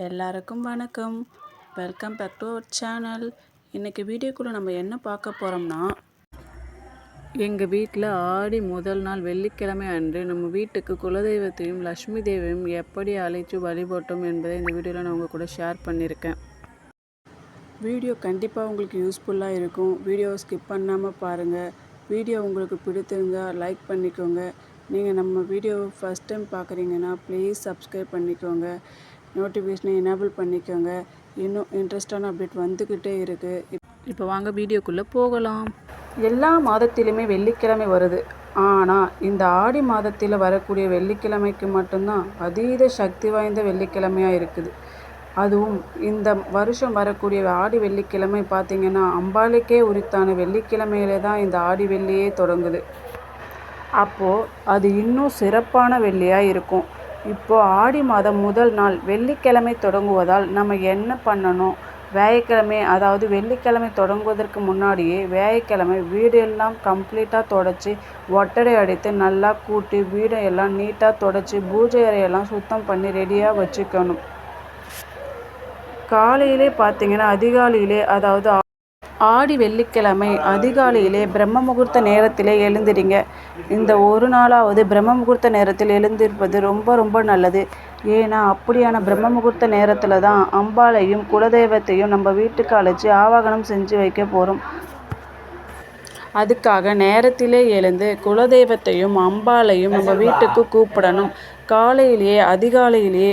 எல்லாருக்கும் வணக்கம். Welcome back to our channel. இன்றைக்கி வீடியோக்குள்ளே நம்ம என்ன பார்க்க போகிறோம்னா, எங்கள் வீட்டில் ஆடி முதல் நாள் வெள்ளிக்கிழமை அன்று நம்ம வீட்டுக்கு குலதெய்வத்தையும் லக்ஷ்மி தேவியையும் எப்படி அழைத்து வழிபட்டோம் என்பதை இந்த வீடியோவில் நான் உங்கள் கூட ஷேர் பண்ணியிருக்கேன். வீடியோ கண்டிப்பாக உங்களுக்கு யூஸ்ஃபுல்லாக இருக்கும். வீடியோவை ஸ்கிப் பண்ணாமல் பாருங்கள். வீடியோ உங்களுக்கு பிடித்திருந்தால் லைக் பண்ணிக்கோங்க. நீங்கள் நம்ம வீடியோவை ஃபஸ்ட் டைம் பார்க்குறீங்கன்னா ப்ளீஸ் சப்ஸ்கிரைப் பண்ணிக்கோங்க. நோட்டிஃபிகேஷனை எனேபிள் பண்ணிக்கோங்க. இன்னும் இன்ட்ரெஸ்டான அப்டேட் வந்துக்கிட்டே இருக்குது. இப்போ வாங்க வீடியோக்குள்ளே போகலாம். எல்லா மாதத்திலுமே வெள்ளிக்கிழமை வருது. ஆனால் இந்த ஆடி மாதத்தில் வரக்கூடிய வெள்ளிக்கிழமைக்கு மட்டும்தான் அதீத சக்தி வாய்ந்த வெள்ளிக்கிழமையாக இருக்குது. அதுவும் இந்த வருஷம் வரக்கூடிய ஆடி வெள்ளிக்கிழமை பார்த்திங்கன்னா அம்பாளுக்கே உரித்தான வெள்ளிக்கிழமையிலே தான் இந்த ஆடி வெள்ளியே தொடங்குது. அப்போது அது இன்னும் சிறப்பான வெள்ளியாக இருக்கும். இப்போது ஆடி மாதம் முதல் நாள் வெள்ளிக்கிழமை தொடங்குவதால் நம்ம என்ன பண்ணணும், வியாழக்கிழமை அதாவது வெள்ளிக்கிழமை தொடங்குவதற்கு முன்னாடியே வியாழக்கிழமை வீடெல்லாம் கம்ப்ளீட்டாக தொடச்சி ஒட்டடை அடித்து நல்லா கூட்டி வீடையெல்லாம் நீட்டாக தொடச்சி பூஜை அறையெல்லாம் சுத்தம் பண்ணி ரெடியாக வச்சுக்கணும். காலையிலே பார்த்திங்கன்னா அதிகாலையிலே அதாவது ஆடி வெள்ளிக்கிழமை அதிகாலையிலே பிரம்ம முகூர்த்த நேரத்திலே எழுந்திரிங்க. இந்த ஒரு நாளாவது பிரம்ம முகூர்த்த நேரத்தில் எழுந்திருப்பது ரொம்ப ரொம்ப நல்லது. ஏன்னா அப்படியான பிரம்ம முகூர்த்த நேரத்தில் தான் அம்பாளையும் குலதெய்வத்தையும் நம்ம வீட்டுக்கு அழைச்சி ஆவாகனம் செஞ்சு வைக்க போகிறோம். அதுக்காக நேரத்திலே எழுந்து குலதெய்வத்தையும் அம்பாளையும் நம்ம வீட்டுக்கு கூப்பிடணும். காலையிலேயே அதிகாலையிலேயே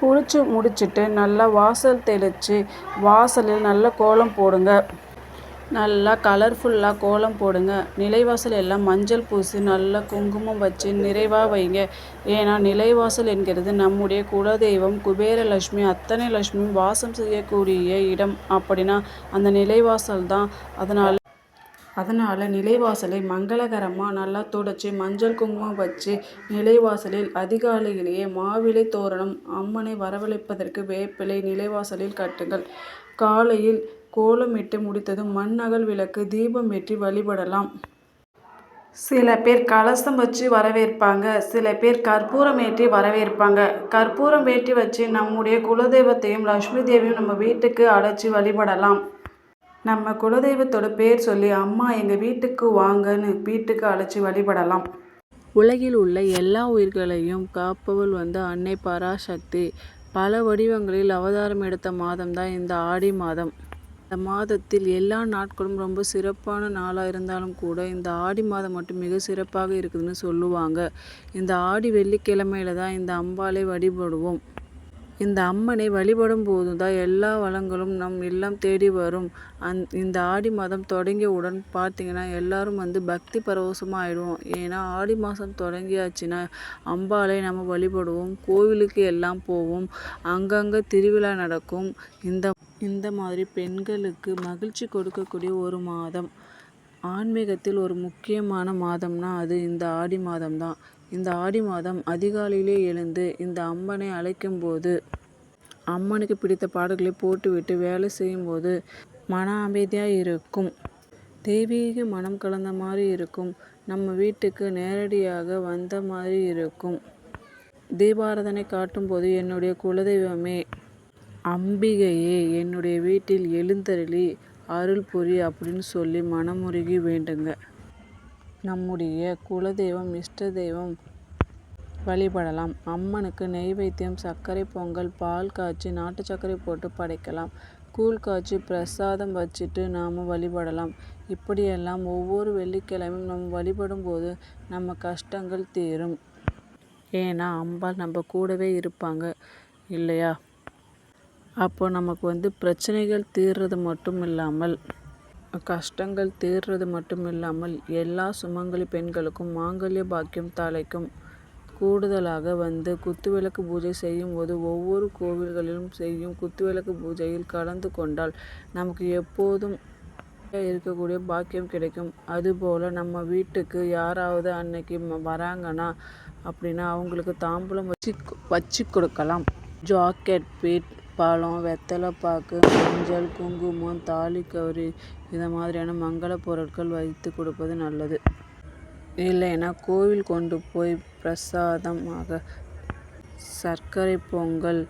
குளிச்சு முடிச்சுட்டு நல்லா வாசல் தெளித்து வாசலில் நல்ல கோலம் போடுங்க. நல்லா கலர்ஃபுல்லாக கோலம் போடுங்க. நிலைவாசல் எல்லாம் மஞ்சள் பூசி நல்லா குங்குமம் வச்சு நிறைவாக வைங்க. ஏன்னா நிலைவாசல் என்கிறது நம்முடைய குலதெய்வம் குபேரலட்சுமி அத்தனை லட்சுமியும் வாசம் செய்யக்கூடிய இடம். அப்படின்னா அந்த நிலைவாசல் தான். அதனால் நிலைவாசலை மங்களகரமாக நல்லா துடைச்சி மஞ்சள் குங்குமம் வச்சு நிலைவாசலில் அதிகாலையிலேயே மாவிலை தோரணம் அம்மனை வரவழைப்பதற்கு வேப்பிலை நிலைவாசலில் கட்டுங்கள். காலையில் கோலமிட்டு முடித்ததும் மண்ணகல் விளக்கு தீபம் ஏற்றி வழிபடலாம். சில பேர் கலசம் வச்சு வரவேற்பாங்க, சில பேர் கற்பூரம் ஏற்றி வரவேற்பாங்க. கற்பூரம் ஏற்றி வச்சு நம்முடைய குலதெய்வத்தையும் லக்ஷ்மி தேவியும் நம்ம வீட்டுக்கு அழைச்சி வழிபடலாம். நம்ம குலதெய்வத்தோட பேர் சொல்லி அம்மா எங்கள் வீட்டுக்கு வாங்கன்னு வீட்டுக்கு அழைச்சி வழிபடலாம். உலகில் உள்ள எல்லா உயிர்களையும் காப்பவள் அன்னை பராசக்தி. பல வடிவங்களில் அவதாரம் எடுத்த மாதம்தான் இந்த ஆடி மாதம். இந்த மாதத்தில் எல்லா நாட்களும் ரொம்ப சிறப்பான நாளாக இருந்தாலும் கூட இந்த ஆடி மாதம் மட்டும் மிக சிறப்பாக இருக்குதுன்னு சொல்லுவாங்க. இந்த ஆடி வெள்ளிக்கிழமையில தான் இந்த அம்பாளை வழிபடுவோம். இந்த அம்மனை வழிபடும் போது தான் எல்லா வளங்களும் நம் இல்லம் தேடி வரும். இந்த ஆடி மாதம் தொடங்கியவுடன் பார்த்திங்கன்னா எல்லாரும் பக்தி பரவசமாக ஆகிடுவோம். ஏன்னா ஆடி மாதம் தொடங்கியாச்சுன்னா அம்பாளை நம்ம வழிபடுவோம். கோவிலுக்கு எல்லாம் போவோம். அங்கங்கே திருவிழா நடக்கும். இந்த மாதிரி பெண்களுக்கு மகிழ்ச்சி கொடுக்கக்கூடிய ஒரு மாதம், ஆன்மீகத்தில் ஒரு முக்கியமான மாதம்னா அது இந்த ஆடி மாதம்தான். இந்த ஆடி மாதம் அதிகாலையிலே எழுந்து இந்த அம்மனை அழைக்கும்போது அம்மனுக்கு பிடித்த பாடல்களை போட்டுவிட்டு வேலை செய்யும்போது மன அமைதியாக இருக்கும். தெய்வீக மனம் கலந்த மாதிரி இருக்கும். நம்ம வீட்டுக்கு நேரடியாக வந்த மாதிரி இருக்கும். தீபாராதனை காட்டும்போது என்னுடைய குலதெய்வமே அம்பிகையே என்னுடைய வீட்டில் எழுந்தருளி அருள் புரி அப்படின்னு சொல்லி மனமுருகி வேண்டுங்க. நம்முடைய குலதெய்வம் இஷ்ட தெய்வம் வழிபடலாம். அம்மனுக்கு நெய்வேத்தியம் சர்க்கரை பொங்கல் பால் காய்ச்சி நாட்டு சர்க்கரை போட்டு படைக்கலாம். கூழ் காய்ச்சி பிரசாதம் வச்சுட்டு நாம் வழிபடலாம். இப்படியெல்லாம் ஒவ்வொரு வெள்ளிக்கிழமையும் நம்ம வழிபடும் போது நம்ம கஷ்டங்கள் தீரும். ஏன்னா அம்பாள் நம்ம கூடவே இருப்பாங்க இல்லையா? அப்போ நமக்கு பிரச்சனைகள் தீர்றது மட்டும் இல்லாமல் கஷ்டங்கள் தீர்றது மட்டும் இல்லாமல் எல்லா சுமங்கலி பெண்களுக்கும் மாங்கல்ய பாக்கியம் தலைக்கும். கூடுதலாக குத்துவிளக்கு பூஜை செய்யும் போது ஒவ்வொரு கோவில்களிலும் செய்யும் குத்துவிளக்கு பூஜையில் கலந்து கொண்டால் நமக்கு எப்போதும் இருக்கக்கூடிய பாக்கியம் கிடைக்கும். அதுபோல் நம்ம வீட்டுக்கு யாராவது அன்னைக்கு வராங்கன்னா அப்படின்னா அவங்களுக்கு தாம்பூலம் வச்சு கொடுக்கலாம். ஜாக்கெட் பீட் பழம் வெத்தலை பாக்கு மஞ்சள் குங்குமம் தாலி கவுரி இதை மாதிரியான மங்கள பொருட்கள் வைத்து கொடுப்பது நல்லது. இல்லைன்னா கோவில் கொண்டு போய் பிரசாதமாக சர்க்கரை பொங்கல்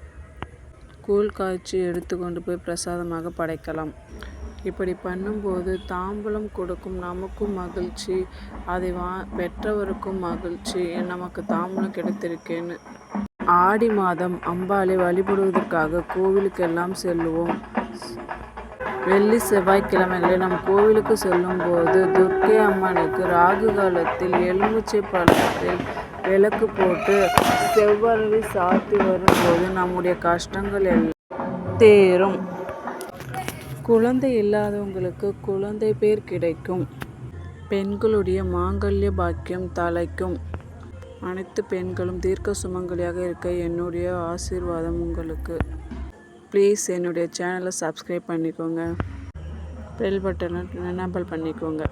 கூழ் காய்ச்சி எடுத்து கொண்டு போய் பிரசாதமாக படைக்கலாம். இப்படி பண்ணும்போது தாம்பூலம் கொடுக்கும் நமக்கும் மகிழ்ச்சி, அதை பெற்றவருக்கும் மகிழ்ச்சி, நமக்கு தாம்பூலம் கிடைத்திருக்கேன்னு. ஆடி மாதம் அம்பாளை வழிபடுவதற்காக கோவிலுக்கெல்லாம் செல்லுவோம். வெள்ளி செவ்வாய்க்கிழமைகளில் நம் கோவிலுக்கு செல்லும்போது துர்க்கை அம்மனுக்கு ராகு காலத்தில் எலுமிச்சை பழத்தில் விளக்கு போட்டு செவ்வரளி சாத்தி வரும்போது நம்முடைய கஷ்டங்கள் எல்லாம் தேரும். குழந்தை இல்லாதவங்களுக்கு குழந்தை பேர் கிடைக்கும். பெண்களுடைய மாங்கல்ய பாக்கியம் தலைக்கும். அனைத்து பெண்களும் தீர்க்க சுமங்கலியாக இருக்க என்னுடைய ஆசீர்வாதம் உங்களுக்கு. ப்ளீஸ் என்னுடைய சேனலை சப்ஸ்கிரைப் பண்ணிக்கோங்க. பெல் பட்டனை எனேபிள் பண்ணிக்கோங்க.